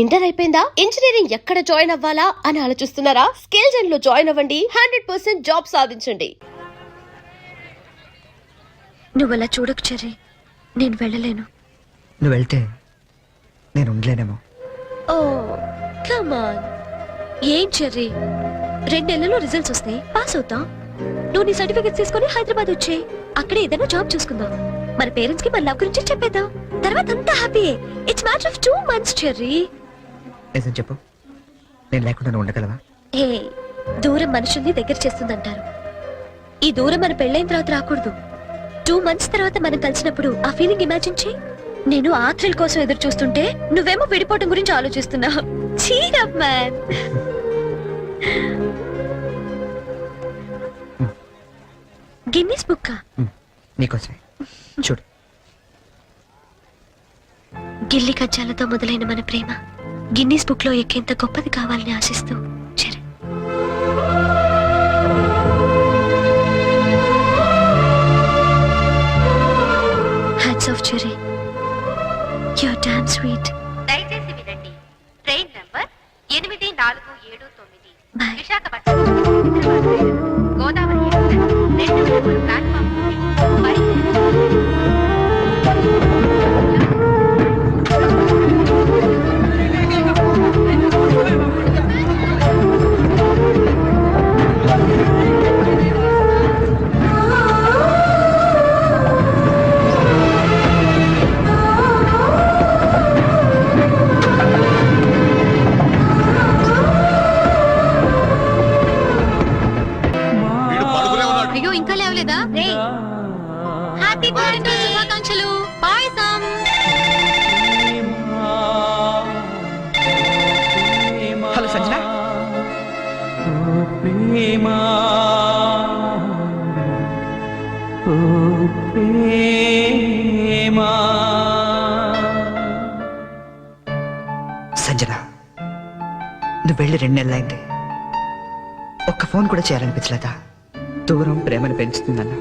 Inter అయిపోయిందా? Engineering ఎక్కడ join అవ్వాలా అని ఆలోచిస్తున్నారా? స్కిల్ జెన్ లో జాయిన్ అవ్వండి. 100% జాబ్ సాధించండి. నువ్వు అలా చూడకు చెర్రీ, నేను వెళ్ళలేను. నువ్వు వెళ్తే నేను ఉండలేనేమో. Oh come on. ఏం చెర్రీ, 2 నెలల్లో రిజల్ట్స్ వస్తాయి, పాస్ అవుతాం. నువ్వు నీ సర్టిఫికెట్స్ తీసుకొని హైదరాబాద్ వచ్చేయి. అక్కడే ఏదైనా జాబ్ చూసుకుందాం. మన పేరెంట్స్ కి మన లవ్ గురించి చెప్పేద్దాం. తర్వాత అంతా హ్యాపీయే. It's matter of 2 months Cherry. నిజం చెప్పు, నేను లేకుండా నువ్వు ఉండగలవా? ఏ దూరం మనుషుల్ని దగ్గర చేస్తుందంటారు. ఈ దూరం మన పెళ్ళైన తర్వాత రాకూడదు. 2 months తర్వాత మనం కలిసినప్పుడు ఆ ఫీలింగ్ ఇమాజిన్ చేయి. నేను ఆ థ్రిల్ కోసం ఎదురు చూస్తుంటే నువ్వేమో విడిపోవటం గురించి ఆలోచిస్తున్నావు. Cheer up man. Guinness book నీకోసమే. చూడు, గిల్లి కజ్జాలతో మొదలైన మన ప్రేమ గిన్నీస్ బుక్ లో ఎక్కేంత గొప్పది కావాలని ఆశిస్తూ Cherry. Hats off Cherry, you are damn sweet. దయచేసి వినండి. ట్రైన్ నంబర్ 8479 బాయ్. Visakhapatnam Godavari express 2 number platform నుండి బయలుదేరి ఇంకా లేవలేదా? హ్యాపీ బర్త్డే శుభాకాంక్షలు. పాయసం. హలో సంజన. సంజన, నువ్వు వెళ్ళి 2 నెలలైంది. ఒక్క ఫోన్ కూడా చేయాలనిపించలేదా? దూరం ప్రేమను పెంచుతుందన్న,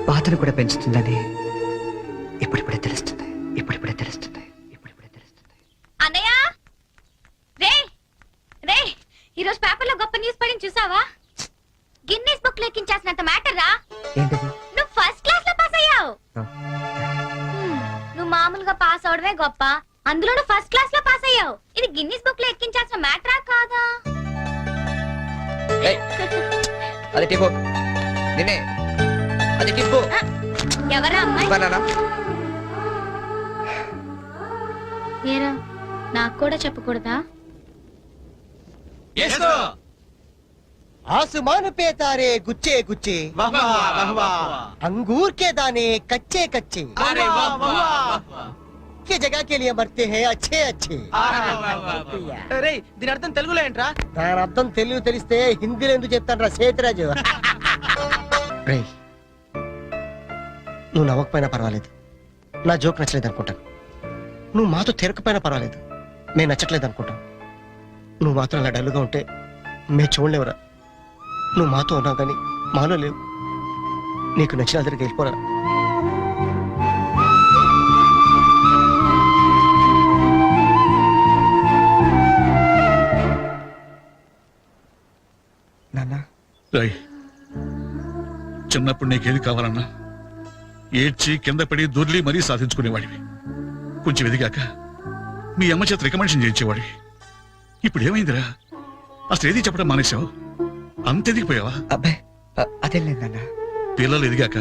బాధను కూడా పెంచుతుందని ఇప్పుడిప్పుడే తెలుస్తుంది. అన్నయ్య, రే రే, ఈరోజు పేపర్ లో గొప్ప న్యూస్ పడింది చూసావా? గిన్నీస్ బుక్ లో ఎక్కించాల్సినంత మ్యాటర్ రా. ఏంటది? నువ్వు ఫస్ట్ క్లాస్ లో పాస్ అయ్యావు. నువ్వు మామూలుగా పాస్ అవడమే గొప్ప, అందులో నువ్వు ఫస్ట్ క్లాస్ లో పాస్ అయ్యావు. ఇది గిన్నీస్ బుక్ లో ఎక్కించాల్సిన మ్యాటరా కాదా? అది టిప్పు, నిన్నే. అది టిప్పు. ఎవరా అమ్మాయి? ఏరా, నాకు కూడా చెప్పకూడదా? आसमान पे तारे गुच्छे गुच्छे, अंगूर के दाने कच्चे कच्चे, ये जगह के लिए मरते हैं अच्छे अच्छे. దీని అర్థం తెలుగులో ఏంట్రా? దాని అర్థం తెలుగు తెలిస్తే హిందీలో ఎందుకు చెప్తాను రా సేతురాజు. రే, నువ్వు నవ్వకపోయినా పర్వాలేదు, నా జోక్ నచ్చలేదు అనుకుంటాను. నువ్వు మాతో తిరగకపోయినా పర్వాలేదు, నేను నచ్చట్లేదు అనుకుంటాను. నువ్వు మాత్రం అలా డల్లుగా ఉంటే మేము చూడలేవురా. నువ్వు మాతో ఉన్నావు కానీ మాలో లేవు. నీకు నచ్చిన దగ్గరికి వెళ్ళిపోరా. నాన్న, చిన్నప్పుడు నీకేది కావాలన్నా ఏడ్చి కింద పడి దొర్లి మరీ సాధించుకునేవాడివి. కొంచెం ఎదిగాక మీ అమ్మ చేత రికమెండేషన్ చేయించేవాడివి. ఇప్పుడు ఏమైందిరా? అసలు ఏది చెప్పడం మానేశావు? అంత ఎదిగిపోయావా? అబ్బాయి, అదేం లేదు నాన్న. పిల్లలు ఎదిగాక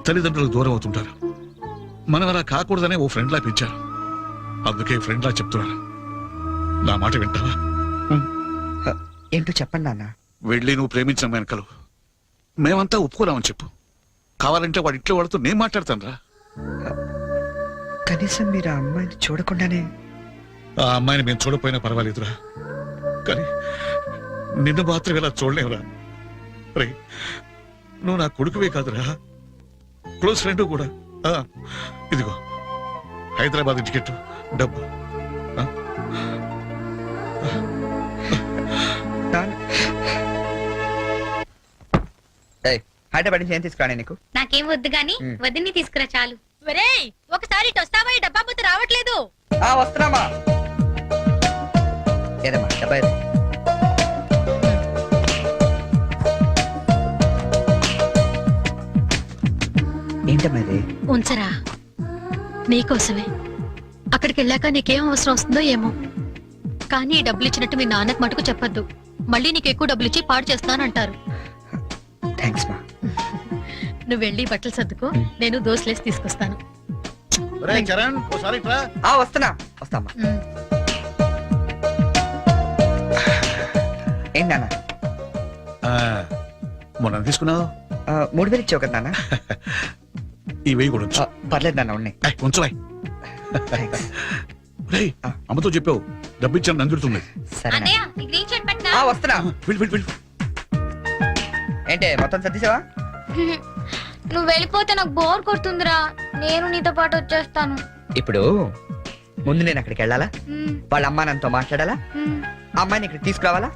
తల్లిదండ్రులకు దూరం అవుతుంటారు. మనం అలా కాకూడదనే ఓ ఫ్రెండ్లా పెంచారు. అందుకే ఫ్రెండ్లా చెప్తున్నాను, నా మాట వింటావా? ఏంటో చెప్పండి నాన్న. వెళ్ళి నువ్వు ప్రేమించిన వెనకలు మేమంతా ఒప్పుకోరామని చెప్పు. కావాలంటే వాడి ఇంట్లో వాడితో నేను మాట్లాడతాను రా. కనీసం మీరు ఆ అమ్మాయిని చూడకుండానే. ఆ అమ్మాయిని మేము చూడపోయినా పర్వాలేదురా, కానీ నిన్ను మాత్రం ఇలా చూడలేవురా. రే, నువ్వు నా కొడుకువే కాదురా, క్లోజ్ ఫ్రెండ్ కూడా. ఇదిగో హైదరాబాద్ టికెట్, డబ్బు. హైదరాబాద్ నుంచి ఏం తీసుకురాని నీకు? నాకేం వద్దు గాని వదిన్ని తీసుకురా చాలు. ఒకసారి వస్తావా? ఈ డబ్బా బుద్ధి రావట్లేదు. వస్తున్నామా? ఏదమ్మా డబ్బా ఏది? ఏంటమ్మా ఇది? ఉంచరా నీకోసమే. అక్కడికి వెళ్ళాక నీకేం అవసరం వస్తుందో ఏమో, కానీ ఈ డబ్బులు ఇచ్చినట్టు మీ నాన్నకు మటుకు చెప్పొద్దు. మళ్ళీ నీకు ఎక్కువ డబ్బులు ఇచ్చి పాడు చేస్తానంటారు. థ్యాంక్స్ మా. నువ్వు వెళ్ళి బట్టలు సర్దుకో, నేను దోశలేసి తీసుకొస్తాను. చరణ్ ఓసారి ఇట్రా. వస్తున్నా వస్తామ్మా. ఏంటి నాన్న? మొన్న తీసుకున్నావు 3000 ఇచ్చావు కదా నాన్న? ఈ వెయ్యి కూడా ఉంచు. పర్లేదు నాన్న, ఉన్నాయి. ఉంచలే. థ్యాంక్స్. రేయ్, అమ్మతో చెప్పావు డబ్బు ఇచ్చాను నందుడుతుంది. సరే నాన్న. అన్నయ్య ఈ గ్రీన్ షర్ట్ పట్టినా వస్తున్నా. వెళ్ళు వెళ్ళు వెళ్ళు. ఏంటి మొత్తం సర్దిసావా? నువ్వు వెళ్ళిపోతే నాకు బోర్ కొడుతుందిరా, నేను నీతో పాటు వచ్చేస్తాను. ఇప్పుడు ముందు నేను అక్కడికి వెళ్ళాలా? వాళ్ళ అమ్మా నాన్నతో మాట్లాడాలా? ఆ అమ్మాయిని ఇక్కడ తీసుకురావాలా?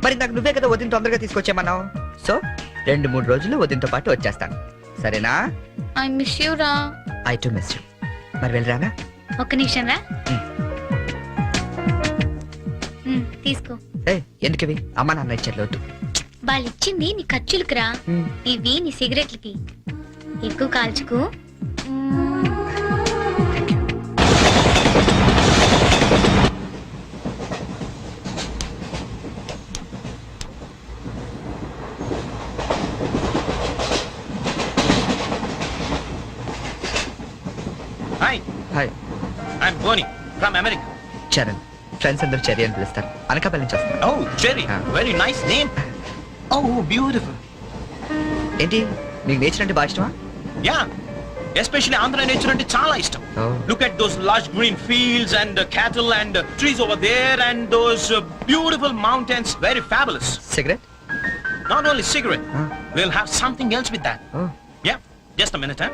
మరి నాకు నువ్వే కదా వదిన తొందరగా తీసుకొచ్చేమన్నావు. సో 2-3 రోజులు వదినతో పాటు వచ్చేస్తాను, సరేనా? ఐ మిస్ యూ రా. I to miss you. మరి వెళ్ళరానా? ఒక్క నిమిషం రా. తీసుకో. ఎందుకు ఇవి? అమ్మా నాన్న ఇచ్చారు, వద్దు. వాళ్ళు ఇచ్చింది నీ ఖర్చులకు రా, ఇవి నీ సిగరెట్లకి. ఎక్కువ కాల్చుకో. Hi, hi, I'm Boni from America. Charan. Friends అందరూ చెర్రీ అని పిలుస్తారు. అనకాపల్లి నుంచి వస్తాను. Oh, Cherry, very nice name. Oh, beautiful. ఏంటి నీకు నేచర్ అంటే బాగా ఇష్టమా? Yeah, especially Andhra nature ante chaala ishtam. Oh. Look at those lush green fields and cattle and trees over there and those beautiful mountains. Very fabulous. Cigarette? Not only cigarette, Huh? we'll have something else with that. Oh. Yeah, just a minute, huh?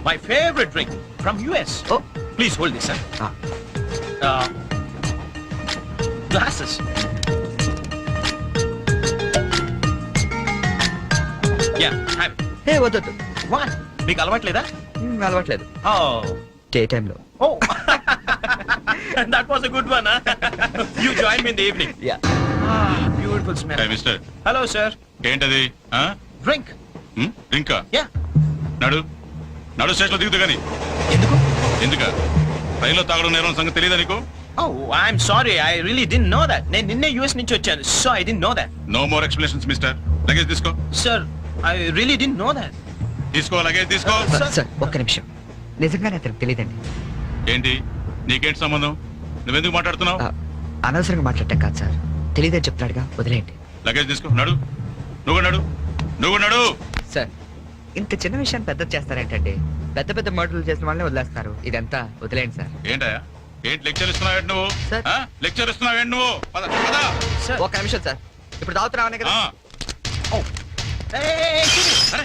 My favorite drink from US. Oh. Please hold this, sir. Ah. Glasses. Yeah, have it. హే వద్దు. What? మీకు అలవాట్లేదా? అలవాట్లేదు. Oh. Day టైంలో. Oh. That was a good one, huh? You join me in the evening. Yeah. Ah, beautiful smell. Hi mister. Hello, sir. ఏంటది? Drink. ఇంకా Yeah. నడు నడు station లో దిగుతూ గాని. ఎందుకు? ఎందుక రైల్లో తాగడం నేరం సంగతి తెలియదా నీకు? Oh, I'm sorry. I really didn't know that. నేను నిన్నే US నుంచి వచ్చాను. So I didn't know that. No more explanations mister. Luggage తీసుకో. Sir, I really didn't know that. తీసుకో లగేజ్ తీసుకో. సార్ ఒక్క నిమిషం, నిజంగానే అతనికి తెలియదండి. ఏంటి నీకేంటి సంబంధం? నువ్వెందుకు మాట్లాడుతున్నావు? అనవసరంగా మాట్లాడటం కాదు సార్, తెలియదని చెప్తున్నాడుగా, వదిలేయండి. లగేజ్ తీసుకో. నడు నువ్వు నడు నువ్వు నడు. సార్ ఇంత చిన్న విషయాన్ని పెద్ద చేస్తారేంటండి? పెద్ద పెద్ద మర్డర్లు చేసిన వాళ్ళని వదిలేస్తారు, ఇదంతా వదిలేయండి సార్. ఏంటయ్యా ఏంటి లెక్చర్ ఇస్తున్నావు నువ్వు? సార్. లెక్చర్ ఇస్తున్నావు నువ్వు? పద పద. Sir. ఒక్క నిమిషం సార్, ఇప్పుడు తాగుతున్నావనే కదా? Oh. Hey, అరే,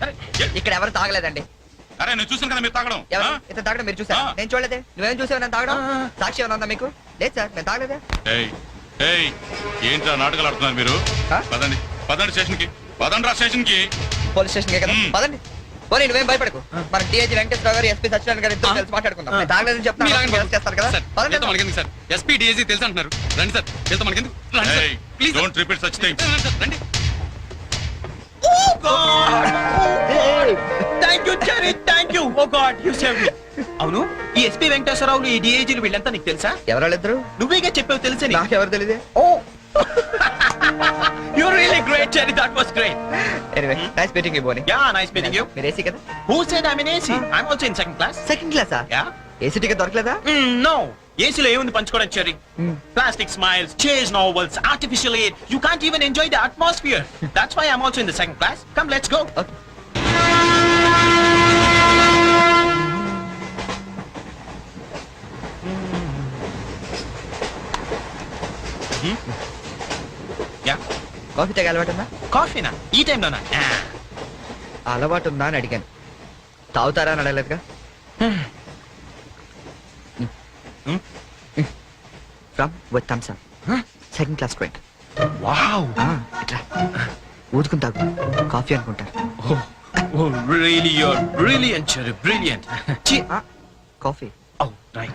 అరే. ఇక్కడ ఎవరు తాగలేదండి. అరే నేను చూసాను కదా మీరు తాగడం. ఎవరు ఇతను తాగడం మీరు చూసారా? నేను చూడలేదే. నువ్వేం చూసావు నేను తాగడం? సాక్షి ఏమైనా ఉందా మీకు? లేదు సార్, నేను తాగలేదే. ఏయ్ ఏయ్ ఏంట్రా నాటకాలు ఆడుతున్నారు మీరు? ఆ? పదండి పదండి స్టేషన్ కి. పదండి రా స్టేషన్ కి. పోలీస్ స్టేషన్ కదా, పదండి. పోనీ నువ్వేం భయపడకు, మన డిఐజీ వెంకటేశ్వర గారు, ఎస్పీ సత్యనారాయణ గారు ఇద్దరు కలిసి మాట్లాడుకుందాం. నేను తాగలేదని చెప్తాను, చేస్తారు కదా. పదండి. మనకెందుకు సార్? ఎస్పీ డిఐజీ తెలుసు అంటున్నారు. రండి సార్, వెళ్తాం. మనకెందుకు? రండి సార్, ఏయ్ please. Don't repeat such things. రండి. Oh God! Thank you, Cherry. Thank you. Oh God, you saved me. అవును, ఈ ఎస్పీ వెంకటేశ్వరరావులు, ఈ డిఐజీలు వీళ్ళంతా నీకు తెలుసా? ఎవరాళ్ళిద్దరు? నువ్వేగా చెప్పావు తెలుసని. నాకెవరు తెలియదే. Oh. You're really great, Cherry. That was great. Anyway, nice meeting you Boney. Yeah, nice meeting you. మీరు ఏసీ కదా? Who said I'm in AC? I'm also in second class. Second క్లాసా? Yeah. ఏసీ టికెట్ దొరకలేదా? No. ఏసీలో ఏముంది పంచుకోవడం, cherry? Plastic smiles, chase novels, artificial air. You can't even enjoy the atmosphere. That's why I'm also in the second class. Come, let's go. Okay. Yeah. Coffee తాగే అలవాటు ఉందా? కాఫీనా? ఈ టైంలోనా? అలవాటు ఉందా అని అడిగాను, తాగుతారా అని అడగలేదుగా. From with Thums Up, second class drink. Wow. ఇట్లా ఊదుకుని తాగు, కాఫీ అనుకుంటారు. Oh, really, you're brilliant, Cherry, brilliant. Coffee Oh, right.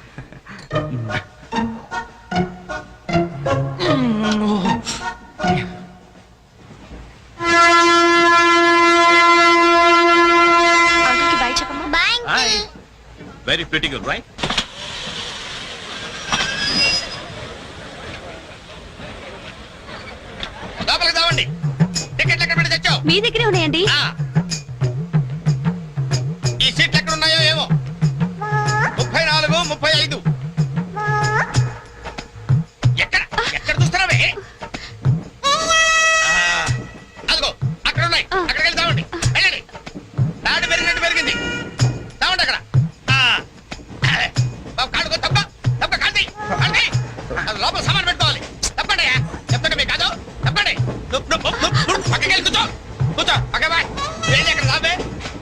అంకుల్కి బాయ్ చెప్పమ్మా. Bye Hi. Very pretty girl, right? లోపలికి రావండి. టికెట్లు ఎక్కడ పెట్టి తెచ్చావు? మీ దగ్గరే ఉన్నాయండి. ఈ సీట్లు ఎక్కడ ఉన్నాయో ఏమో. 34, 35. ఎక్కడ ఎక్కడ చూస్తున్నావే? అదిగో అక్కడ ఉన్నాయి. అక్కడికి వెళ్ళి తావండి. వెళ్ళండి. తాడు పెరిగినట్టు పెరిగింది. తావండి అక్కడ. బాబు కాడుకో తప్ప తప్ప కాంతి కాంతి. అది లోపల సామాన్ పెట్టుకోవాలి. తప్పండి చెప్తాను మీకు కాదు. తప్పండి. పక్కకి వెళ్ళి కూర్చో. కూర్చో పక్క బాయ్. వెళ్ళి అక్కడ తావే.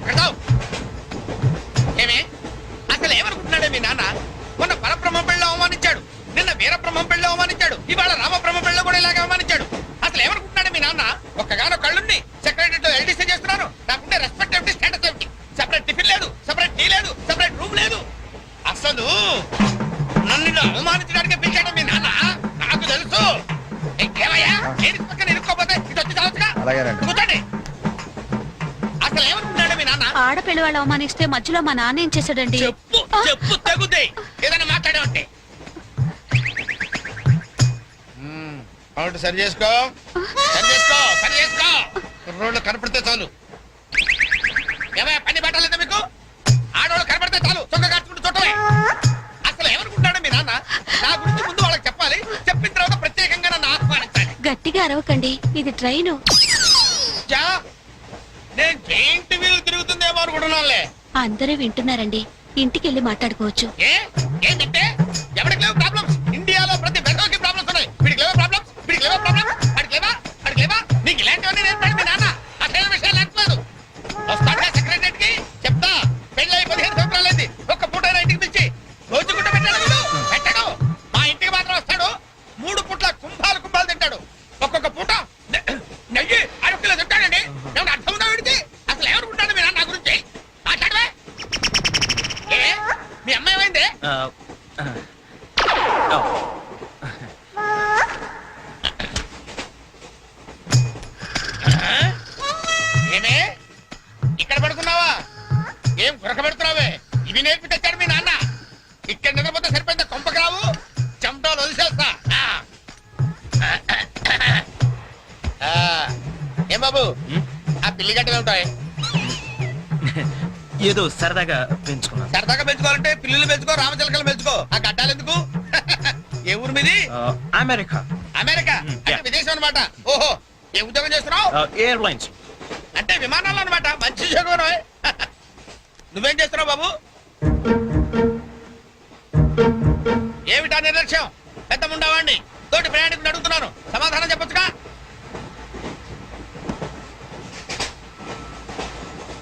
అక్కడ తావు. ఏమే అసలు ఏమనుకుంటున్నాడే మీ నాన్న? మొన్న పరబ్రహ్మ పెళ్ళి అవమానించాడు, నిన్న వీరబ్రహ్మ పెళ్ళి అవమానించాడు, ఇవాళ రామబ్రహ్మ పెళ్ళి కూడా ఇలాగే అవమానించాడు. అసలు ఏమనుకుంటున్నాడే మీ నాన్న? ఒక్కగానో కళ్ళుండి సెక్రటరీతో ఎల్డీసీ చేస్తున్నాను. నాకుండే రెస్పెక్ట్ ఏమిటి, స్టేటస్ ఏమిటి? సెపరేట్ టిఫిన్ లేదు, సెపరేట్ టీ లేదు, సెపరేట్ రూమ్ లేదు. అసలు నన్ను ఇలా అవమానించడానికి పిలిచాడు మీ నాన్న. నాకు తెలుసు. ఏమయ్యా నేను పక్కన ఇరుక్కోపోతే ఇది వచ్చి చావచ్చుగా. కూర్చోండి. అసలు ఏమనుకుంటున్నాడే మీ నాన్న? ఆడపిల్ల వాళ్ళు అవమానిస్తే మధ్యలో మా నాన్న ఏం చేశాడండి? చెప్పు చెప్పు తగుదే. ఏదైనా మాట్లాడే ఉంటే అవును. సరి చేసుకో, సరి చేసుకో, సరి చేసుకో. రోడ్లు కనపడితే చాలు. ఏమయ్యా పని పట్టాలేదా మీకు? ఆడవాళ్ళు కనపడితే చాలు చొక్క కట్టుకుంటూ చుట్టమే. అసలు ఏమనుకుంటాడు మీ నాన్న? నా గురించి ముందు వాళ్ళకి చెప్పాలి, చెప్పిన తర్వాత ప్రత్యేకంగా నన్ను ఆహ్వానించాలి. గట్టిగా అరవకండి, ఇది ట్రైను. జా, నేను జైంట్ వీల్ తిరుగుతుందేమో అనుకుంటున్నానులే. అందరూ వింటున్నారండి, ఇంటికి వెళ్ళి మాట్లాడుకోవచ్చు. ఏంటంటే ఎవరికి లేవు ప్రాబ్లమ్స్? ఇండియాలో ప్రతి బెదోకి ప్రాబ్లమ్స్ ఉన్నాయి. వీడికి లేవా ప్రాబ్లమ్స్? వీడికి లేవా ప్రాబ్లమ్స్? వాడికి లేవా? వాడికి లేవా? నీకు ఇలాంటివన్నీ నేర్పాడు మీ నాన్న. అసలు విషయాలు లేకపోలేదు. వస్తాడుగా సెక్రటరీకి చెప్తా. పెళ్ళి 15 సంవత్సరాలైంది. ఒక్క పూట ఇంటికి పిలిచి రోజు గుడ్డ పెట్టాడు వీడు. పెట్టాడు. మా ఇంటికి మాత్రం వస్తాడు. 3 పూట్ల కుంభాలు కుంభాలు తింటాడు. ఒక్కొక్క పూట నెయ్యి 6 కిలో తింటాడండి. ఏమన్నా అర్థం ఉందా వీడికి? అసలు ఏమనుకుంటాడు మీ నాన్న నా గురించి? మాట్లాడవే. మీ అమ్మాయి ఏమైంది? ఏమే ఇక్కడ పడుకున్నావా? ఏం కురక పెడుతున్నావే? ఇవి నేర్పి తెచ్చాడు మీ నాన్న. ఇక్కడ నిద్రపోతే సరిపోయిందా? కొంపకి రావు, చెమటలు వదిలేస్తా. ఏం బాబు ఆ పిల్లి గట్టలు ఉంటాయి? ఏదో సరదాగా పెంచుకున్నాను. సరదాగా పెంచుకోవాలంటే పిల్లులు పెంచుకో, రామచిలకలు పెంచుకో. ఆ గడ్డాలు ఎందుకు? ఏ ఊరు మీది? అమెరికా. అమెరికా అంటే విదేశం అనమాట. ఓహో, ఏ ఉద్యోగం చేస్తున్నావు? ఎయిర్లైన్స్. అంటే విమానాలు అనమాట. మంచి ఉద్యోగం. నువ్వేం చేస్తున్నావు బాబు? ఏమిటా నిర్లక్ష్యం? పెద్ద ఉండవాడిని తోటి ప్రయాణికుని అడుగుతున్నాను, సమాధానం చెప్పొచ్చుగా.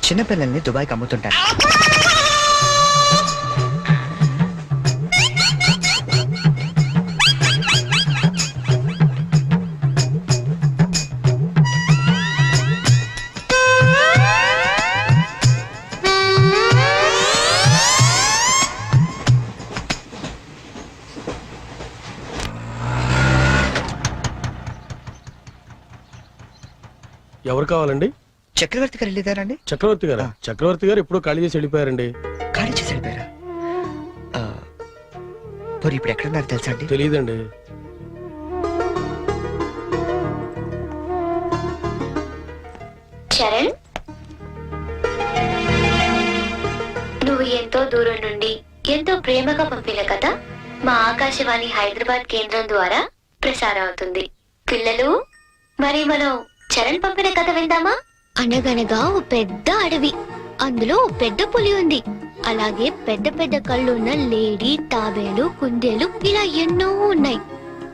చిన్నపిల్లల్ని దుబాయ్కి అమ్ముతుంటారు. ఎవరు కావాలండి? చక్రవర్తి గారు వెళ్ళేదారండి? చక్రవర్తి గారు. చక్రవర్తి గారు ఎప్పుడో ఖాళీ చేసి వెళ్ళిపోయారండి. ఖాళీ చేసి వెళ్ళిపోయారా? మరి ఇప్పుడు ఎక్కడున్నారు తెలుసా అండి? తెలియదండి. చరణ్, నువ్వు ఎంతో దూరం నుండి ఎంతో ప్రేమగా పంపిన కథ మా ఆకాశవాణి హైదరాబాద్ కేంద్రం ద్వారా ప్రసారం అవుతుంది. పిల్లలు, మరి మనం చరణ్ పంపిన కథ విందామా? అనగనగా ఓ పెద్ద అడవి, అందులో ఓ పెద్ద పులి ఉంది. అలాగే పెద్ద పెద్ద కళ్ళున్న లేడీ, తాబేలు, కుందేలు ఇలా ఎన్నో ఉన్నాయి.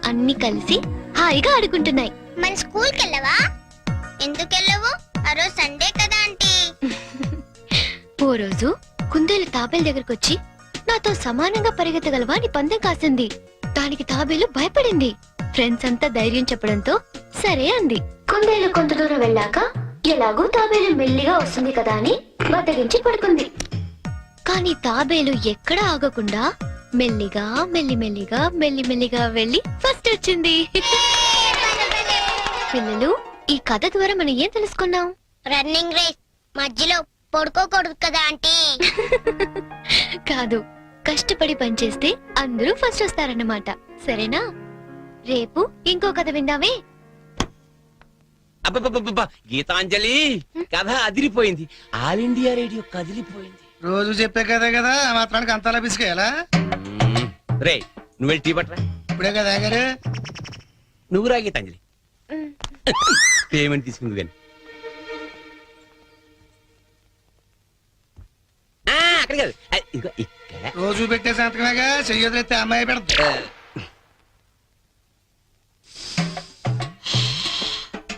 అన్ని కలిసి హాయిగా ఆడుకుంటున్నాయి. మన స్కూల్ కి వెళ్ళవా? ఎందుకు వెళ్ళవు? ఆ రోజు సండే కదా ఆంటీ. ఓ రోజు కుందేలు తాబేలు దగ్గరకు వచ్చి, నాతో సమానంగా పరిగెత్తగలవా అని పందెం కాసింది. దానికి తాబేలు భయపడింది. ఫ్రెండ్స్ అంతా ధైర్యం చెప్పడంతో సరే అంది. కుందేలు కొంత దూరం వెళ్ళాక ఎలాగో తాబేలు మెల్లిగా వస్తుంది కదా అని బద్దగించి పడుకుంది. కానీ తాబేలు ఎక్కడ ఆగకుండా మెల్లిగా మెల్లిమెల్లిగా వెళ్ళి ఫస్ట్ వచ్చింది. పిల్లలు, ఈ కథ ద్వారా మనం ఏం తెలుసుకున్నాం? రన్నింగ్ రేస్ మధ్యలో పడుకోకూడదు కదా ఆంటీ. కాదు, కష్టపడి పనిచేస్తే అందరూ ఫస్ట్ వస్తారన్నమాట. సరేనా? రేపు ఇంకో కథ విందామే. అబ్బబ్బబ్బబ్బ, గీతాంజలి కథ అదిరిపోయింది. ఆల్ ఇండియా రేడియో కదిలిపోయింది. రోజు చెప్పే కదే కదా, మాత్రానికి అంతలా బిసికేయాలా? రే నువ్వు వెళ్ళి టీ పట్టరా. ఇప్పుడే కదా గారు. నువ్వు రా గీతాంజలి. పేమెంట్ తీసుకుంది కానీ అక్కడ కాదు, ఇదిగో ఇక్కడ. రోజు పెట్టే సంతకమేగా, చెయ్యొదిలేస్తే అమ్మాయి పెడతా.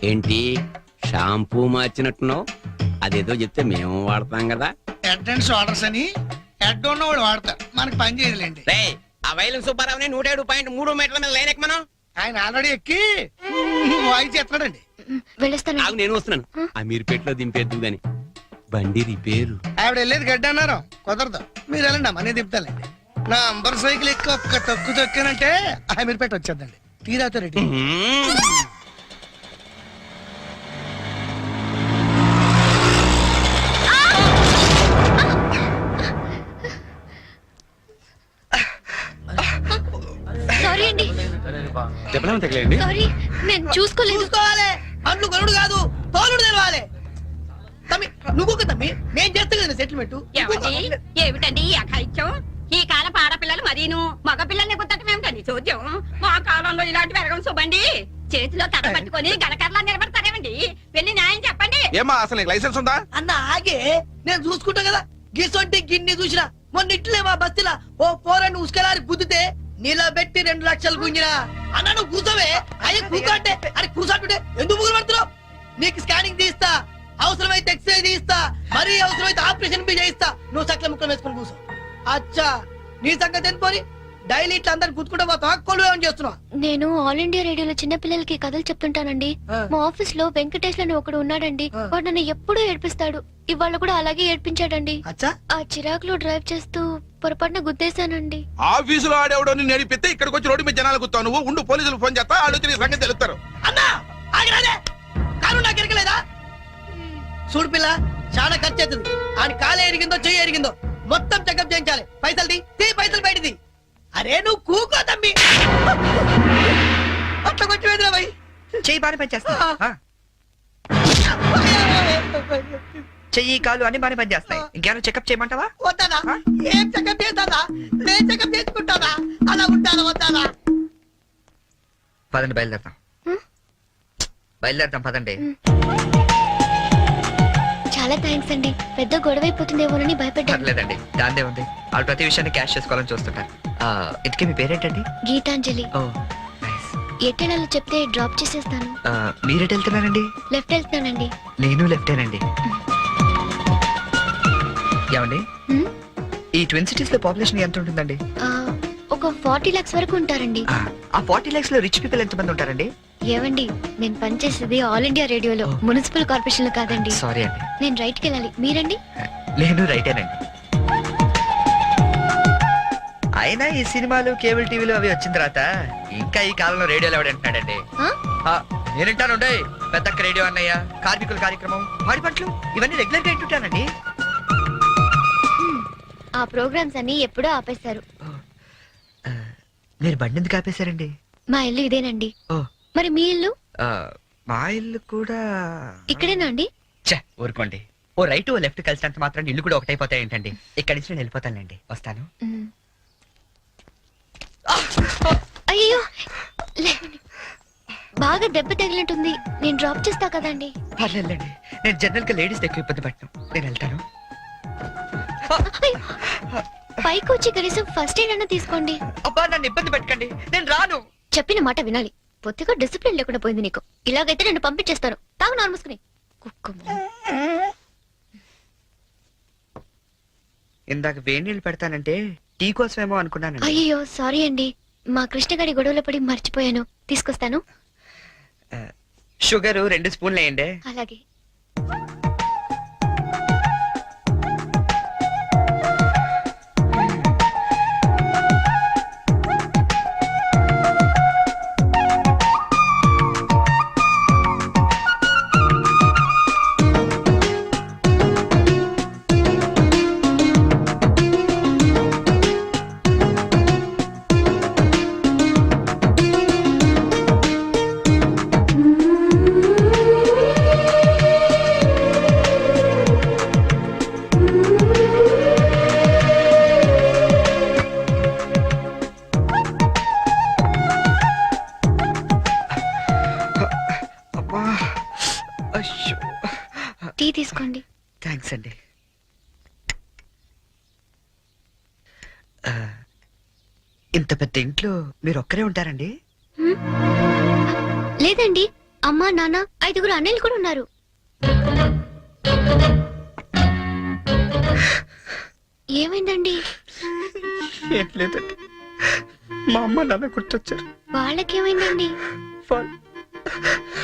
ఏంటి షాంపూ మార్చినట్టున్నావు? అదేదో చెప్తే మేము వాడతాం కదా. హెడ్ అండ్ షోల్డర్స్ అని హెడ్ ఉన్నవాడు వాడతారు, మనకి పని చేయదులేండి. రే ఆ వైలం సుబ్బారావుని 107.3 మీటర్ల మీద లైన్ ఎక్కమను. ఆయన ఆల్రెడీ ఎక్కి వాయిస్ ఎత్తాడండి. వెళ్ళొస్తాను. ఆగు, నేను వస్తున్నాను. ఆ మీరు పెట్లో దింపేద్దు గాని బండి రిపేరు. ఆవిడ వెళ్ళేది గడ్డ అన్నారు, కుదరదు. మీరు వెళ్ళండి అమ్మా, నేను దింపుతానండి. నా అంబర్ సైకిల్ ఎక్కి ఒక్క తొక్కు తొక్కానంటే ఆ మీరు పెట్టి వచ్చేద్దండి. తీరాతో రెడ్డి. సారీ అండి, చెప్పలేము తగలేండి. సారీ, నేను చూసుకోలేదు. చూసుకోవాలి, అంట్లు కొనుడు కాదు, తోలుడు తెలవాలి. తమ్మి నువ్వు తమ్మి, నేను చేస్తా కదా సెటిల్మెంట్. ఏమిటండి ఈ అఘాయిత్యం? ఈ కాలం ఆడపిల్లలు మరీను మగ పిల్లల్ని గుర్తటం ఏమిటండి చూద్దాం. మా కాలంలో ఇలాంటి వెరగం చూబండి. చేతిలో కథ పట్టుకొని గడకర్లా నిలబడతారేమండి? వెళ్ళి న్యాయం చెప్పండి. ఏమా అసలు నీకు లైసెన్స్ ఉందా? అన్న ఆగే, నేను చూసుకుంటా కదా. గిసొంటి గిన్ని చూసినా మొన్న ఇట్లే మా బస్తీలా ఓ పోరని ఉసుకలారి గుద్దితే నిలబెట్టి 2 లక్షలు గుంజినా. అన్న నువ్వు కూర్చోవే. అయ్యి కూర్చోంటే అరే కూర్చోంటుంటే ఎందుకు ముగ్గురు పడుతున్నావు? నీకు స్కానింగ్ తీస్తా, అవసరమైతే ఎక్స్రే తీస్తా, మరీ అవసరమైతే ఆపరేషన్ బి చేయిస్తా. నువ్వు సకల ముక్కలు వేసుకొని కూర్చో. అచ్చా, నీ సంగతి ఎంత పోని? డైలీ ఇట్లా అందరు గుర్తుకుంటా పోతావా? కొలు ఏమని చేస్తున్నావు? నేను ఆల్ ఇండియా రేడియోలో చిన్న పిల్లలకి కథలు చెప్తుంటానండి. మా ఆఫీస్ లో వెంకటేష్ అని ఒకడు ఉన్నాడండి. వాడు నన్ను ఎప్పుడూ ఏడ్పిస్తాడు. ఇవాళ కూడా అలాగే ఏడ్పించాడండి. అచ్చా, ఆ చిరాకులో డ్రైవ్ చేస్తూ పొరపాటున గుద్దేశానండి. ఆఫీసులో ఆడేవాడు నడిపితే ఇక్కడికి వచ్చి రోడ్డు మీద జనాలు గుర్తావు. నువ్వు ఉండు, పోలీసులు ఫోన్ చేస్తా, వాళ్ళు వచ్చి నీ సంగతి తెలుస్తారు. అన్నా ఆగిరాదే, కారు నాకు ఎరగలేదా? చూడు పిల్ల, చాలా ఖర్చు అవుతుంది. ఆడి కాలే ఎరిగిందో చెయ్యి ఎరిగిందో మొత్తం చెకప్ చేయించాలి. పైసలు తీ పైసలు బయటిది. అరే నువ్వు కూకో తమ్మి. అట్లా కొంచెం ఎదురా భయ్. చెయ్యి బాగానే పనిచేస్తా. చెయ్యి కాలు అన్ని బాగానే పనిచేస్తాయి. ఇంకేమైనా చెకప్ చేయమంటావా? వద్దానా? ఏం చెకప్ చేస్తానా? నేను చెకప్ చేసుకుంటానా? అలా ఉంటానా వద్దానా? పదండి, బయలుదేరదాం. బయలుదేరదాం పదండి. చాలా థ్యాంక్స్ అండి. పెద్ద గొడవ అయిపోతుందేమోనని భయపడ్డాను. పర్లేదండి, దాందే ఉంది. వాళ్ళు ప్రతి విషయాన్ని క్యాష్ చేసుకోవాలని చూస్తుంటారు. ఇంతకీ మీ పేరేంటండి? గీతాంజలి. ఓ నైస్. ఎట్టెళ్ళాలో చెప్తే డ్రాప్ చేసేస్తాను. మీరెటు వెళ్తున్నారండి? లెఫ్ట్ వెళ్తున్నానండి. నేను లెఫ్టేనండి. ఏమండి, హ్మ్? ఈ ట్విన్ సిటీస్ లో పాపులేషన్ ఎంత ఉంటుందండి? ఒక 40 lakhs వరకు ఉంటారండి. ఆ 40 lakhs లో రిచ్ పీపుల్ ఎంత మంది ఉంటారండి? ఏవండి, నేను పనిచేసేది ఆల్ ఇండియా రేడియోలో, మున్సిపల్ కార్పొరేషన్ లో కాదండి. సారీ అండి. నేను రైట్ కి వెళ్ళాలి. మీరండి? నేను రైటేనండి. అయినా ఈ సినిమాలు కేబుల్ టీవీలు అవి వచ్చిన తర్వాత ఇంకా ఈ కాలంలో రేడియోలో ఎవడంటున్నాడండి? ఆ? నేనంటాను పెద్దక్క రేడియో అన్నయ్య, కార్మికుల కార్యక్రమం, పాడి పంటలు ఇవన్నీ రెగ్యులర్ గా వింటుంటానండి. ఆ ప్రోగ్రామ్స్ అన్ని ఎప్పుడో ఆపేశారు. మీరు బండి ఎందుకు ఆపేశారండి? మా ఇల్లు ఇదేనండి. ఓ. మరి మీ ఇల్లు? మా ఇల్లు కూడా ఇక్కడేనా అండి? ఊరుకోండి. ఓ రైట్ ఓ లెఫ్ట్ కలిసినంత మాత్రం ఇల్లు కూడా ఒకటైపోతాయి ఏంటండి? ఇక్కడి నుంచి నేను వెళ్ళిపోతానండి. వస్తాను. అయ్యో, లేవండి. బాగా దెబ్బ తగిలినట్టుంది. నేను డ్రాప్ చేస్తా కదండి. పర్లేదండి, నేను జనరల్ గా లేడీస్ ఎక్కువ ఇబ్బంది పట్టను. నేను వెళ్తాను. పైకి వచ్చి కనీసం ఫస్ట్ ఎయిడ్ అన్న తీసుకోండి. అబ్బా, నన్ను ఇబ్బంది పెట్టకండి, నేను రాను. చెప్పిన మాట వినాలి. పొత్తిగా డిసిప్లిన్ లేకుండా పోయింది నీకు. ఇలాగైతే నన్ను పంపించేస్తాను. తాగు నార్మూసుకుని కుక్క. ఇందాక వేడి నీళ్ళు పెడతానంటే టీ కోసమేమో అనుకున్నాను. అయ్యో సారీ అండి. మా కృష్ణగాడి గొడవలో పడి మర్చిపోయాను. తీసుకొస్తాను. షుగర్ 2 స్పూన్లు వేయండి. అలాగే. అమ్మా అయ్యో టీ తీసుకోండి. థ్యాంక్స్ అండి. ఇంత పెద్ద ఇంట్లో మీరు ఒక్కరే ఉంటారండి? లేదండి, అమ్మా నాన్న 5 అన్నయ్యలు కూడా ఉన్నారు. ఏమైందండి? ఏం లేదండి, మా అమ్మ నాన్న గుర్తొచ్చారు. వాళ్ళకేమైందండి?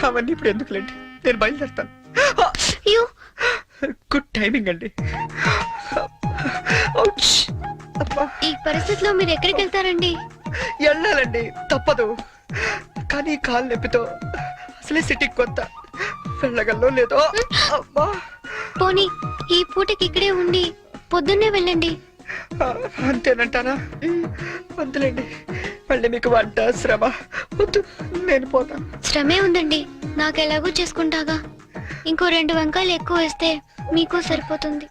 అవన్నీ ఇప్పుడు ఎందుకులేండి, నేను బయలుదేరుతాను. అయ్యో, గుడ్ టైమింగ్ అండి. ఔచ్! అబ్బా, ఈ పరిస్థితిలో మీరు ఎక్కడికి వెళ్తారండి? వెళ్ళాలండి, తప్పదు. కానీ కాలు నొప్పితో అసలే సిటీకి కొత్త, వెళ్ళగల్లో లేదో. అమ్మా, పోనీ ఈ పూటకి ఇక్కడే ఉండి పొద్దున్నే వెళ్ళండి. అంతేనంటారా? వద్దులేండి, మళ్ళీ మీకు వంట శ్రమ వద్దు, నేను పోతాను. శ్రమే ఉందండి, నాకెలాగో చేసుకుంటాగా. ఇంకో 2 వంకాయలు ఎక్కువ వేస్తే మీకు సరిపోతుంది.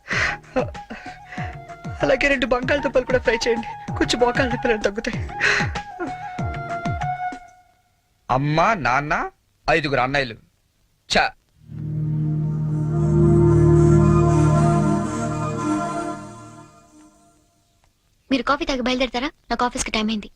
అలాగే 2 బంగాళదుంపలు కూడా ఫ్రై చేయండి, కొంచెం మోకాళ్ళ నొప్పులు తగ్గుతాయి. అమ్మ నాన్న 5 అన్నయ్యలు. చా, మీరు కాఫీ తాగి బయలుదేరతారా? నాకు ఆఫీస్కి టైం అయింది.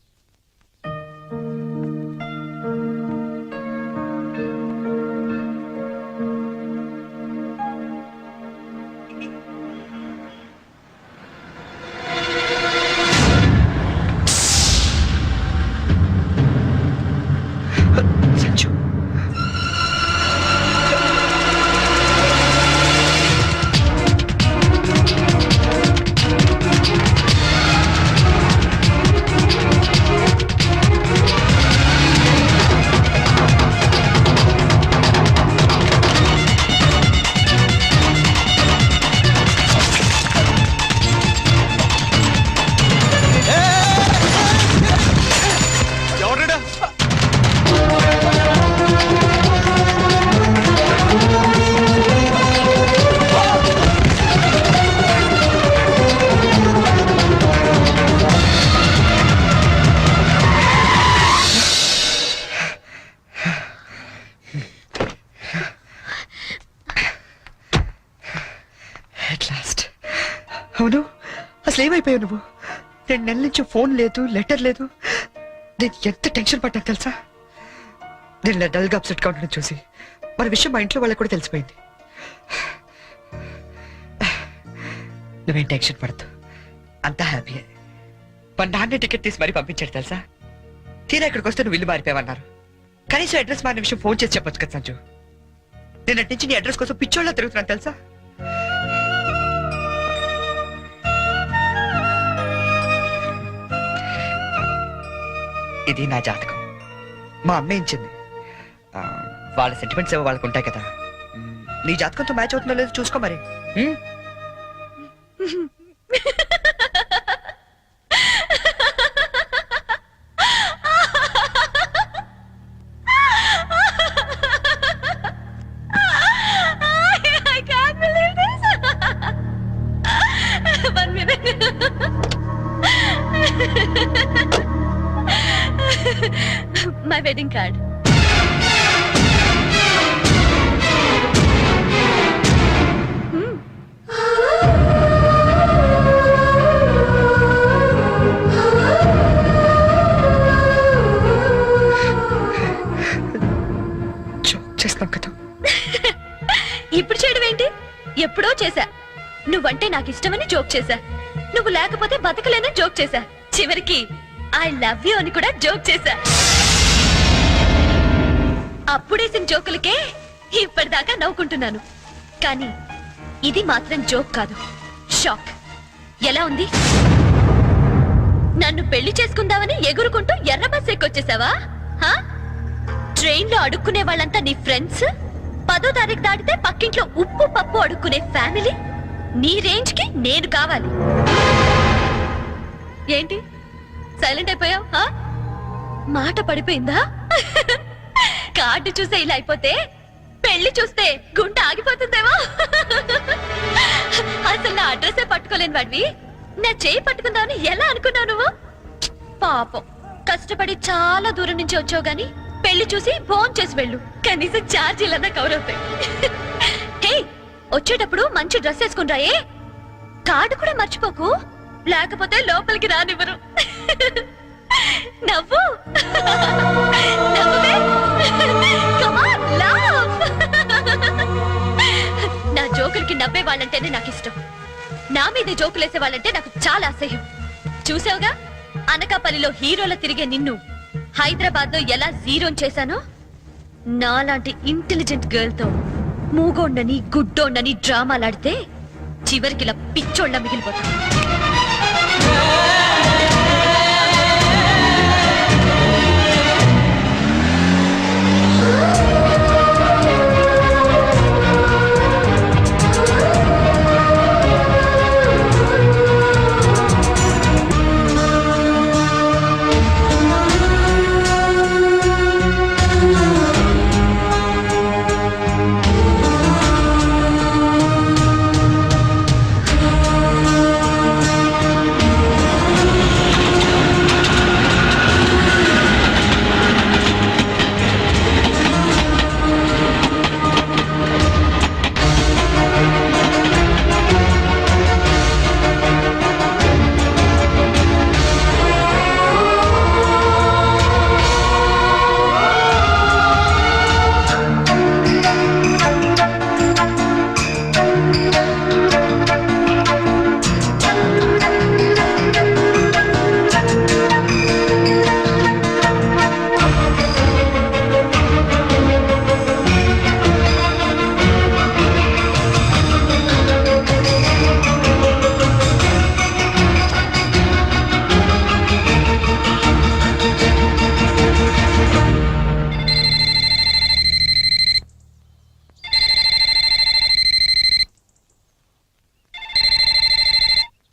సంచు, ఎవడ్రా? at last. అవును, అసలు ఏమైపోయావు నువ్వు? 2 నెలల నుంచి ఫోన్ లేదు, లెటర్ లేదు. నేను ఎంత టెన్షన్ పడ్డాను తెలుసా? నేను ఇలా డల్గా అప్సెట్గా ఉండడం చూసి మన విషయం మా ఇంట్లో వాళ్ళకి కూడా తెలిసిపోయింది. నువ్వేం టెన్షన్ పడద్దు, అంతా హ్యాపీయే. మా నాన్న టికెట్ తీసి మరీ పంపించాడు తెలుసా? తీరా ఇక్కడికి వస్తే నువ్వు ఇల్లు మారిపోయావన్నారు. కనీసం అడ్రస్ మారిన విషయం ఫోన్ చేసి చెప్పొచ్చు కదా సంజు. నేను అటు నుంచి నీ అడ్రస్ కోసం పిచ్చోళ్ళ తిరుగుతున్నాను తెలుసా? ఇది నా జాతకం, మా అమ్మ ఇచ్చింది. వాళ్ళ సెంటిమెంట్స్ ఏవో వాళ్ళకు ఉంటాయి కదా. నీ జాతకంతో మ్యాచ్ అవుతుందో లేదో చూసుకో మరి. I can't believe this. One minute. My wedding card. చేస్తాం కదా. ఇప్పుడు చేయడం ఏంటి? ఎప్పుడో చేశా. నువ్వంటే నాకు ఇష్టమని జోక్ చేశా. నువ్వు లేకపోతే బతకలేనని జోక్ చేశా. చివరికి ఐ లవ్ యూ అని కూడా జోక్ చేశా. అప్పుడేసిన జోకులకే ఇప్పటిదాకా నవ్వుకుంటున్నాను. కానీ ఇది మాత్రం జోక్ కాదు, షాక్. ఎలా ఉంది? నన్ను పెళ్లి చేసుకుందామని ఎగురుకుంటూ ఎర్ర బస్ ఎక్కొచ్చేసావా? ట్రైన్ లో అడుక్కునే వాళ్ళంతా నీ ఫ్రెండ్స్, 10వ తారీఖు దాటితే పక్కింట్లో ఉప్పు పప్పు అడుక్కునే ఫ్యామిలీ. నీ రేంజ్ కి నేను కావాలి. ఏంటి సైలెంట్ అయిపోయావు? మాట పడిపోయిందా? కార్డు చూసే ఇలా అయిపోతే పెళ్లి చూస్తే గుండె ఆగిపోతుందేమో. అసలు నా అడ్రస్సే పట్టుకోలేని వాడివి నా చేయి పట్టుకుందామని ఎలా అనుకున్నావు నువ్వు? పాపం, కష్టపడి చాలా దూరం నుంచి వచ్చావు గాని పెళ్లి చూసి ఫోన్ చేసి వెళ్ళు, కనీసం ఛార్జీలన్నా కవర్ అవుతాయి. హే, వచ్చేటప్పుడు మంచి డ్రెస్ వేసుకుని రాయే. కార్డు కూడా మర్చిపోకు, లేకపోతే లోపలికి రానివ్వరు. నవ్వు నవ్వే. Come on, laugh. నా జోకులకి నవ్వే వాళ్ళంటేనే నాకు ఇష్టం. నా మీద జోకులేసే వాళ్ళంటే నాకు చాలా అసహ్యం. చూసావుగా, అనకాపల్లిలో హీరోల తిరిగే నిన్ను హైదరాబాద్ లో ఎలా జీరోన్ చేశానో. నాలాంటి ఇంటెలిజెంట్ గర్ల్ తో మూగోండని గుడ్డోండని డ్రామాలాడితే చివరికి ఇలా పిచ్చోళ్ళ మిగిలిపోతా.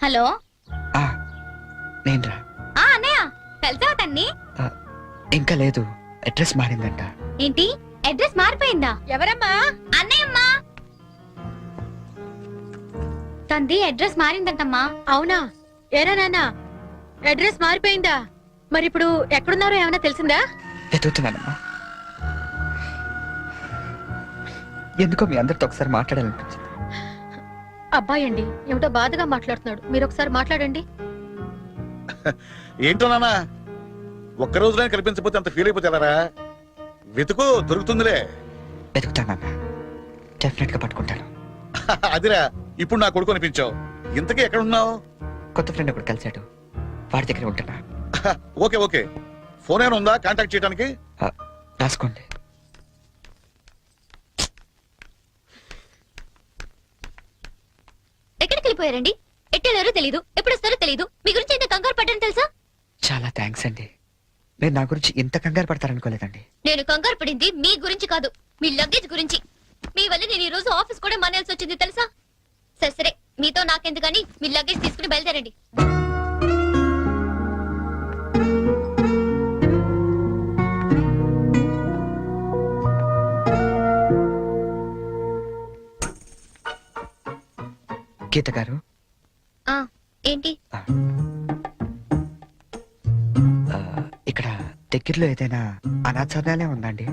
హలో, నేనురా. అన్నయ్య వెళ్తావా తన్ని? ఇంకా లేదు, అడ్రస్ మారిందంట. ఏంటి, అడ్రస్ మారిపోయిందా? ఎవరమ్మా? అన్నయ్యమ్మా, తంది అడ్రస్ మారిందంటమ్మా. అవునా? ఏరా నాన్న, అడ్రస్ మారిపోయిందా? మరి ఇప్పుడు ఎక్కడున్నారో ఏమైనా తెలిసిందా? వెతుకుతున్నానమ్మా. ఎందుకో మీ అందరితో ఒకసారి మాట్లాడాలనిపించింది. అబ్బాయి అండి, ఏమిటో బాధగా మాట్లాడుతున్నాడు. మీరు ఒకసారి మాట్లాడండి. ఏంటో నాన్న, ఒక్క రోజులో కనిపించకపోతే అంత ఫీల్ అయిపోతే ఎలారా? వెతుకు, దొరుకుతుందిలే. వెతుకుతానన్నా, డెఫినెట్ గా పట్టుకుంటాను. అదిరా, ఇప్పుడు నా కొడుకు అనిపించావు. ఇంతకీ ఎక్కడ ఉన్నావు? కొత్త ఫ్రెండ్ ఒకటి కలిశాడు, వాడి దగ్గర ఉంటున్నా. ఓకే ఓకే, ఫోన్ ఏమైనా ఉందా కాంటాక్ట్ చేయడానికి? రాసుకోండి. ఎక్కడికి వెళ్ళిపోయారండి? ఎట్టెళ్ళారో తెలీదు, ఎప్పుడు వస్తారో తెలీదు. మీ గురించి ఎంత కంగారు పడ్డాను తెలుసా? చాలా థ్యాంక్స్ అండి. మీరు నా గురించి ఇంత కంగారు పడతారనుకోలేదండి. నేను కంగారు పడింది మీ గురించి కాదు, మీ లగేజ్ గురించి. మీ వల్ల నేను ఈ రోజు ఆఫీస్ కూడా మానేయాల్సి వచ్చింది తెలుసా? సరే సరే, మీతో నాకెందుకు గానీ మీ లగేజ్ తీసుకుని బయలుదేరండి. గీత గారు, ఏంటి? ఇక్కడ దగ్గరలో ఏదైనా అనాథాలయం ఉందండి?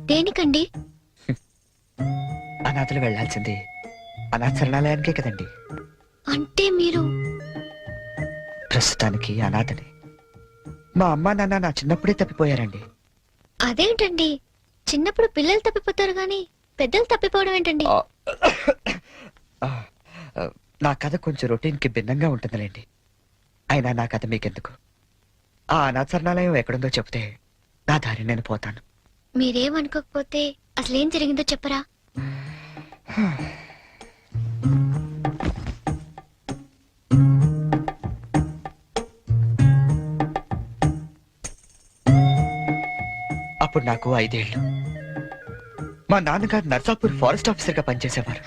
దేనికండి? అనాథలు వెళ్లాల్సింది అనాథరణాలయానికే కదండి. అంటే మీరు ప్రస్తుతానికి అనాథని. మా అమ్మా నాన్న నా చిన్నప్పుడే తప్పిపోయారండి. అదేంటండి, చిన్నప్పుడు పిల్లలు తప్పిపోతారు గాని పెద్దలు తప్పిపోవడం ఏంటండి? నా కథ కొంచెం రొటీన్ కి భిన్నంగా ఉంటుందిలేండి. అయినా నా కథ మీకెందుకు? ఆ అనాథరణాలయం ఎక్కడుందో చెప్తే నా దారి నేను పోతాను. మీరేమనుకోకపోతే అసలేం జరిగిందో చెప్పరా? అప్పుడు నాకు 5 ఏళ్ళు. మా నాన్నగారు నర్సాపూర్ ఫారెస్ట్ ఆఫీసర్ గా పనిచేసేవారు.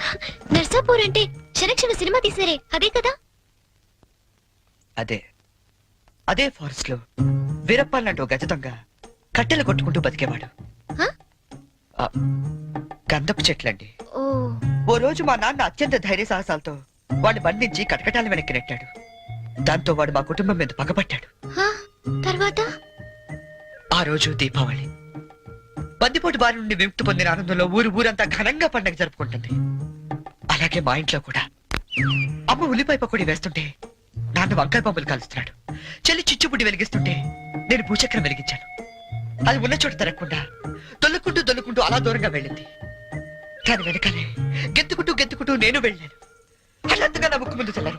నర్సాపూర్ అంటే క్షణ సినిమా తీసారే అదే కదా? అదే ఫారెస్ట్ లో వీరప్పాల్ లాంటి ఒక గజ దొంగ కట్టెలు కొట్టుకుంటూ బతికేవాడు. హ? ఆ, గంధపు చెట్లండి. ఓ ఓ రోజు మా నాన్న అత్యంత ధైర్య సాహసాలతో వాడిని బంధించి కటకటాల వెనక్కి నెట్టాడు. దాంతో వాడు మా కుటుంబం మీద పగబట్టాడు. హ? తర్వాత ఆ రోజు దీపావళి. బందిపోటు బారి నుండి విముక్తి పొందిన ఆనందంలో ఊరంతా ఘనంగా పండగ జరుపుకుంటుంది. అలాగే మా ఇంట్లో కూడా అమ్మ ఉల్లిపాయ పకోడీ వేస్తుంటే నాన్న వంకాయ పంపులు కాలుస్తున్నాడు. చెల్లి చిచ్చుబుడ్డి వెలిగిస్తుంటే నేను భూచక్రం వెలిగించాను. అది ఉన్న చోట తిరగకుండా దొల్లుకుంటూ అలా దూరంగా వెళ్ళింది. దాని వెనకాలే గెత్తుకుంటూ నేను వెళ్ళాను. అల్లంతగా నా ముక్కు ముందు తెల్లారు.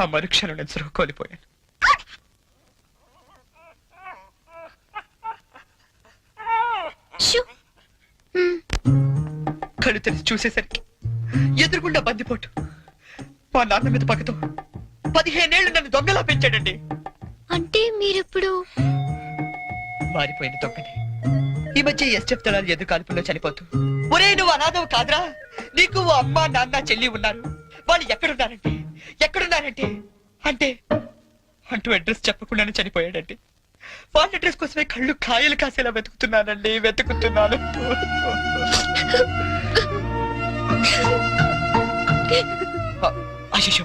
ఆ మరుక్షణం నేను సృహ కోల్పోయాను. షూ. కళ్ళు తెరిచి చూసేసరికి ఎదురుగుండా బందిపోటు. మా నాన్న మీద పక్కతో 15 ఏళ్ళు నన్ను దొంగలా పెంచాడండి. అంటే మీరిప్పుడు మారిపోయిన దొంగని ఈ మధ్య ఎస్టెఫ్ దళాలు ఎదురు కాల్పుల్లో చనిపోతూ, ఒరే నువ్వు అనాథవు కాదురా, నీకు ఓ అమ్మ నాన్న చెల్లి ఉన్నారు, వాళ్ళు ఎక్కడున్నారంటే అంటూ అడ్రస్ చెప్పకుండానే చనిపోయాడండి. వాళ్ళ అడ్రస్ కోసమే కళ్ళు కాయలు కాసేలా వెతుకుతున్నాను. అశిషు,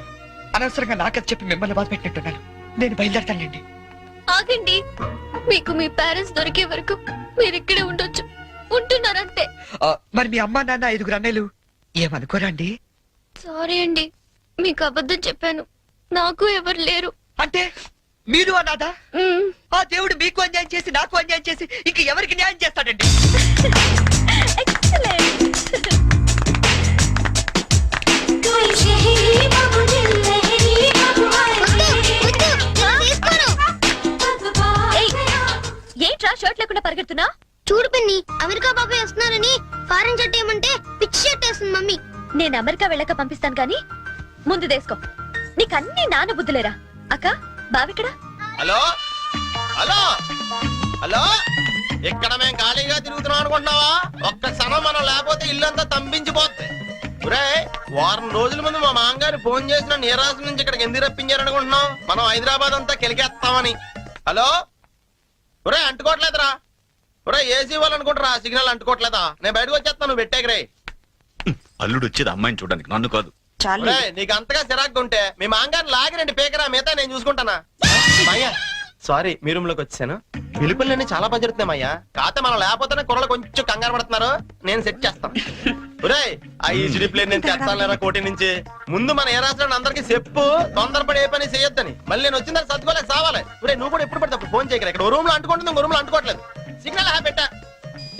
అనవసరంగా నాకది చెప్పి మిమ్మల్ని బాధ పెట్టినట్టున్నాను. నేను బయలుదేరతానండి. ఆగండి. మీకు మీ పేరెంట్స్ దొరికే వరకు మీరు ఇక్కడే ఉండొచ్చు. ఉంటున్నారంతే. మరి మీ అమ్మ నాన్న 5 అన్నయ్యలు ఏమనుకోరా అండి? సారీ అండి, మీకు అబద్ధం చెప్పాను. నాకు ఎవరు లేరు. అంటే మీరు అనాదా? మ్మ్. ఆ దేవుడు మీకు అన్యాయం చేసి నాకు అన్యాయం చేసి ఇంక ఎవరికి న్యాయం చేస్తాడండి? ఏంట్రా షర్ట్ లేకుండా పరిగెడుతున్నా? చూడు పిన్ని, అమెరికా బాబాయ్ వస్తున్నారని ఫారెన్ షర్ట్ ఏమంటే పిచ్చి షర్ట్ వేస్తుంది మమ్మీ. నేను అమెరికా వెళ్ళక పంపిస్తాను గాని ముందు దేసుకో. నీకన్నీ నాన్న బుద్ధులేరా? అక్క బావిక్కడ? హలో హలో హలో, ఇక్కడ మేము ఖాళీగా తిరుగుతున్నాం అనుకుంటున్నావా? ఒక్క క్షణం మనం లేకపోతే ఇల్లంతా తంపించిపోద్ది. వారం రోజుల ముందు మా మామగారు ఫోన్ చేసిన నీరాశ నుంచి ఇక్కడికి ఎందుకు రప్పించారనుకుంటున్నాం? మనం హైదరాబాద్ అంతా కెలికేస్తామని. హలో ఒరే, అంటుకోవట్లేదురా? ఒరే, ఏసీ వాళ్ళు అనుకుంటారా సిగ్నల్ అంటుకోవట్లేదా? నేను బయటకు వచ్చేస్తాను, నువ్వు పెట్టేకరే. అల్లుడు వచ్చేది అమ్మాయిని చూడడానికి, నన్ను కాదు. నీకు అంతగా సిరాగ్గా ఉంటే మీ మామగారిని లాగి 2 పేకరా, మిగతా నేను చూసుకుంటానా? మాయ్యా సారీ, మీ రూమ్ లోకి వచ్చాను. పిలుపులన్నీ చాలా పని జరుగుతున్నాయి మాయ్యా. కాకపోతే మనం లేకపోతేనే కుర్రలు కొంచెం కంగారు పడుతున్నారు. నేను సెట్ చేస్తాను. ఒరే, ఆ ఈజీ ప్లేన్ నేను తెస్తాను కోటి నుంచి. ముందు మన ఏ రాష్ట్రాన్ని అందరికి చెప్పు, తొందరపడి ఏ పని చేయొద్దని. మళ్ళీ నేను వచ్చిన తర్వాత సర్దుకోలేక సావాలి. ఒరే, నువ్వు కూడా ఎప్పుడు పడితే అప్పుడు ఫోన్ చేయగలరు. ఇక్కడ రూమ్ లో అంటుకుంటుంది, ఇంకో రూమ్ లో అంటుకోవట్లేదు. సిగ్నల్ పెట్టా.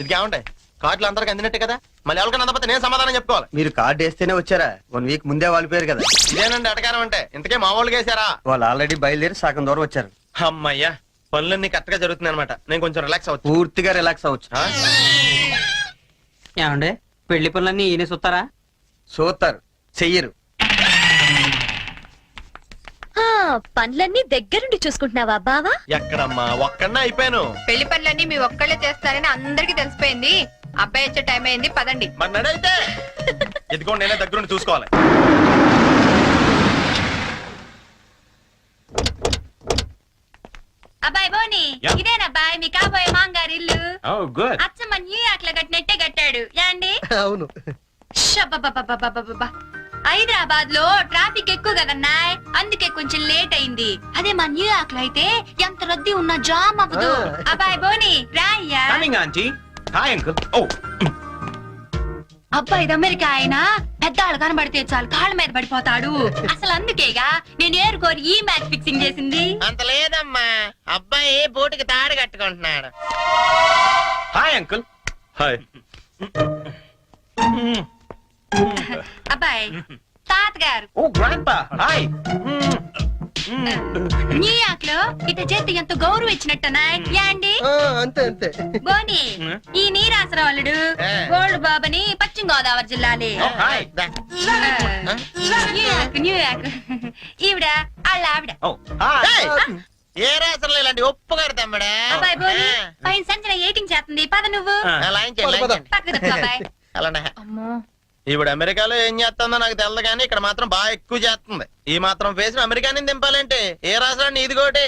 ఇది ఏమంటాయి? కార్డులు అందరికి అందినట్టే కదా, మళ్ళీ ఎవరికైనా అందకపోతే నేను సమాధానం చెప్పుకోవాలి. మీరు కార్డు వేస్తేనే వచ్చారా? 1 వీక్ ముందే వాళ్ళిపోయారు కదా. ఇదేనండి అటకారం అంటే. ఇంతకే మా వాళ్ళకి వేసారా? వాళ్ళు ఆల్రెడీ బయలుదేరి సగం దూరం వచ్చారు. అమ్మయ్యా, పనులన్నీ కరెక్ట్ గా జరుగుతున్నాయి అనమాట. నేను కొంచెం రిలాక్స్ అవచ్చు. పూర్తిగా రిలాక్స్ అవ్వచ్చు. ఏమండే పెళ్లి పనులన్నీ ఈయన చూస్తారా? చూస్తారు, చెయ్యరు. పనులన్నీ దగ్గరుండి చూసుకుంటున్నావా బావా? ఎక్కడమ్మా, ఒక్కడన్నా అయిపోయాను. పెళ్లి పనులన్నీ మీ ఒక్కళ్ళే చేస్తారని అందరికి తెలిసిపోయింది. అబ్బాయి వచ్చే టైం అయింది, పదండి. మరి నడైతే ఇదిగోండి, నేనే దగ్గరుండి చూసుకోవాలి. అబ్బాయి బోని, ఇదేనబ్బాయి మీ కాబోయే మాంగారు ఇల్లు. అచ్చమ్మ న్యూయార్క్ లో కట్టినట్టే కట్టాడు యాండి. అవును. హైదరాబాద్ లో ట్రాఫిక్ ఎక్కువ కదన్నాయ్, అందుకే కొంచెం లేట్ అయింది. అదే మా న్యూయార్క్ లో అయితే ఎంత రద్దీ ఉన్నా జామ్ అవ్వదు. అబ్బాయి బోని రాయ్యా. అబ్బాయి ఇది అమెరికా అయినా పెద్దాళ్ళు కనబడితే చాలు కాళ్ళ మీద పడిపోతాడు. అసలు అందుకేగా నేను ఏరుకోరి ఈ మ్యాచ్ ఫిక్సింగ్ చేసింది. అంత లేదమ్మా, అబ్బాయి బోటుకి తాడు కట్టుకుంటున్నాడు. Hi uncle. హాయ్. అబ్బాయి తాతగారు. ఓ గ్రాండ్పా. హాయ్. న్యూయార్క్ లో ఇట చేతి ఎంత గౌరవం ఇచ్చినట్టనా యాండి అంతే అంతే బోని ఈ నీరాసరాలుడు గోల్డ్ బాబని పశ్చిమ గోదావరి జిల్లాలే న్యూయార్క్ ఈవిడ వాళ్ళ ఆవిడ ఏ రాసరం ఇలాంటి ఒప్పు కడతాం అబ్బాయి బోని పైన సంచన ఎయిటింగ్ చేస్తుంది పద నువ్వు పక్కకు తప్పు అబ్బాయి అలానే అమ్మో ఇప్పుడు అమెరికాలో ఏం చేస్తుందో నాకు తెలదు కానీ ఇక్కడ మాత్రం బాగా ఎక్కువ చేస్తుంది ఈ మాత్రం ఫేస్ అమెరికాని దింపాలంటే ఏ రాష్ట్రాన్ని ఇది కోటి